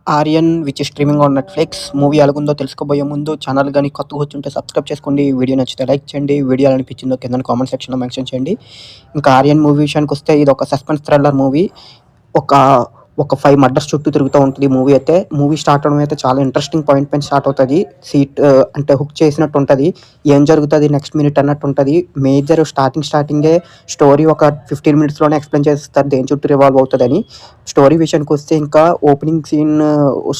'Aryan' which is streaming on Netflix. Movie ఎలాగుందో తెలుసుకోబోయే ముందు ఛానల్ గాని కొత్తగా వచ్చుంటే సబ్స్క్రైబ్ చేసుకోండి. వీడియో నచ్చితే లైక్ చేయండి. వీడియో ఎలా అనిపించిందో కిందన కామెంట్ సెక్షన్‌లో మెన్షన్ చేయండి. ఇంకా 'ఆర్యన్' మూవీ విషయానికొస్తే ఇదొక సస్పెన్స్ థ్రిల్లర్ మూవీ. ఒక ఒక 5 మర్డర్స్ చుట్టూ తిరుగుతూ ఉంటది మూవీ అయితే. మూవీ స్టార్ట్ అవ్వడం అయితే చాలా ఇంట్రెస్టింగ్ పాయింట్ పైన స్టార్ట్ అవుతది. అంటే హుక్ చేసినట్టు ఉంటది. ఏం జరుగుతది నెక్స్ట్ మినిట్ అన్నట్టు ఉంటది. మేజర్ స్టార్టింగే స్టోరీ ఒక 15 మినిట్స్‌లోనే ఎక్స్‌ప్లెయిన్ చేసేస్తారు దేని చుట్టూ రివాల్వ్ అవుతదని. స్టోరీ విషయానికొస్తే ఇంకా ఓపెనింగ్ సీన్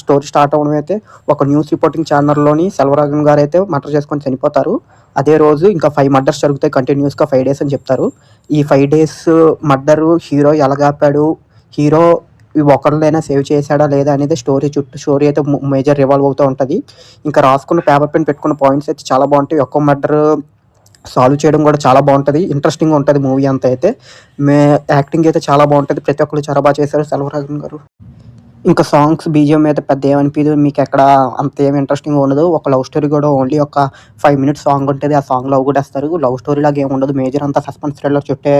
స్టోరీ స్టార్ట్ అవ్వడం అయితే ఒక న్యూస్ రిపోర్టింగ్ ఛానల్‌లోని సెల్వరాఘవన్ గారైతే మర్డర్ చేసుకొని చనిపోతారు. అదే రోజు ఇంకా 5 మర్డర్స్ జరుగుతాయి కంటిన్యూయస్‌గా 5 డేస్ అని చెప్తారు. ఈ 5 డేస్ మర్డరు హీరో ఎలాగాపాడు? హీరో ఒకళ్ళనైనా సేవ్ చేశాడా లేదా అనేది స్టోరీ అయితే మేజర్ రివాల్వ్ అవుతూ ఉంటది. ఇంకా రాసుకున్న పేపర్ పెన్ పెట్టుకున్న పాయింట్స్ అయితే చాలా బావుంటాయి. ఒక్కో మర్డర్ సాల్వ్ చేయడం కూడా చాలా బావుంటది. ఇంట్రెస్టింగ్‌గా ఉంటది మూవీ అంతా అయితే. యాక్టింగ్ అయితే చాలా బావుంటది. ప్రతి ఒక్కళ్ళు చాలా చేశారు సెల్వరాఘవన్ గారు. ఇంకా సాంగ్స్ బీజీఎం అయితే పెద్ద ఏమనిపియదు. మీకెక్కడ అంత ఏమి ఇంట్రెస్టింగ్‌గా ఉండదు. ఒక లవ్ స్టోరీ కూడా ఓన్లీ ఒక 5 మినిట్స్ సాంగ్ ఉంటది. ఆ సాంగ్ లవ్ కొట్టేస్తారు. లవ్ స్టోరీ లాగా ఏమి ఉండదు. మేజర్ అంతా సస్పెన్స్ థ్రిల్లర్ చుట్టే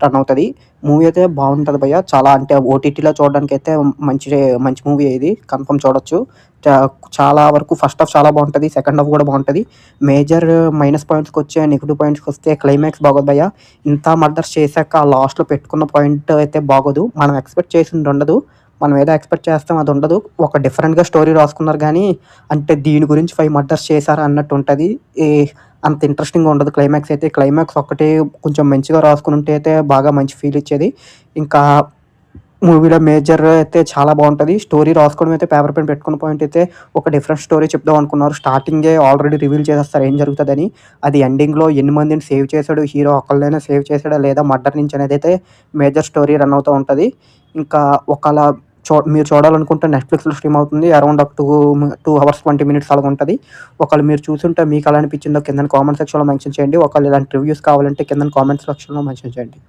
రన్ అవుతది. మూవీ అయితే బావుంటది భయ్య. చాలా అంటే ఓటీటీలో చూడడానికైతే మంచి మూవీ ఇది. కన్ఫర్మ్ చూడొచ్చు. చా చాలా వరకు ఫస్ట్ హాఫ్ చాలా బావుంటది. సెకండ్ హాఫ్ కూడా బావుంటది. మేజర్ మైనస్ పాయింట్స్‌కొచ్చే నెగెటివ్ పాయింట్స్‌కొస్తే క్లైమాక్స్ బాగోదు భయ్య. ఇంత మర్డర్స్ చేశాక లాస్ట్‌లో పెట్టుకున్న పాయింట్ అయితే బాగోదు. మనం ఎక్స్‌పెక్ట్ చేసిందుండదు. మనం ఏదో ఎక్స్‌పెక్ట్ చేస్తాం అదుండదు. ఒక డిఫరెంట్‌గా స్టోరీ రాసుకున్నారు గానీ, అంటే దీని గురించి 5 మర్డర్స్ చేశారా అన్నట్టుంటది. అంత ఇంట్రెస్టింగ్‌గా ఉండదు క్లైమాక్స్ అయితే. క్లైమాక్స్ ఒక్కటే కొంచెం మంచిగా రాసుకునుంటే అయితే బాగా మంచి ఫీల్ ఇచ్చేది. ఇంకా మూవీలో మేజర్ అయితే చాలా బావుంటది. స్టోరీ రాసుకోవడం అయితే పేపర్ పెన్ పెట్టుకున్న పాయింట్ అయితే ఒక డిఫరెంట్ స్టోరీ చెప్దాం అనుకున్నారు. స్టార్టింగే ఆల్రెడీ రివీల్ చేసేస్తారు ఏం జరుగుతదని. అది ఎండింగ్‌లో ఎన్ని మందిని సేవ్ చేశాడు హీరో ఒక్కళ్ళనైనా సేవ్ చేశాడా లేదా మర్డర్ నుంచి అనేదైతే మేజర్ స్టోరీ రన్ అవుతూ ఉంటది. ఇంకా ఒకళ మీరు చూడాలనుకుంటే నెట్‌ఫ్లిక్స్‌లో స్ట్రీమ్ అవుతుంది. అరౌండ్ 2 అవర్స్ 20 మినిట్స్ అలాగుంటది. ఒకవేళ మీరు చూసుంటే మీకెలా అనిపించిందో కిందన కామెంట్ సెక్షన్‌లో మెన్షన్ చేయండి. ఒకవేళ ఇలాంటి రివ్యూస్ కావాలంటే కిందన కామెంట్ సెక్షన్‌లో మెన్షన్ చేయండి.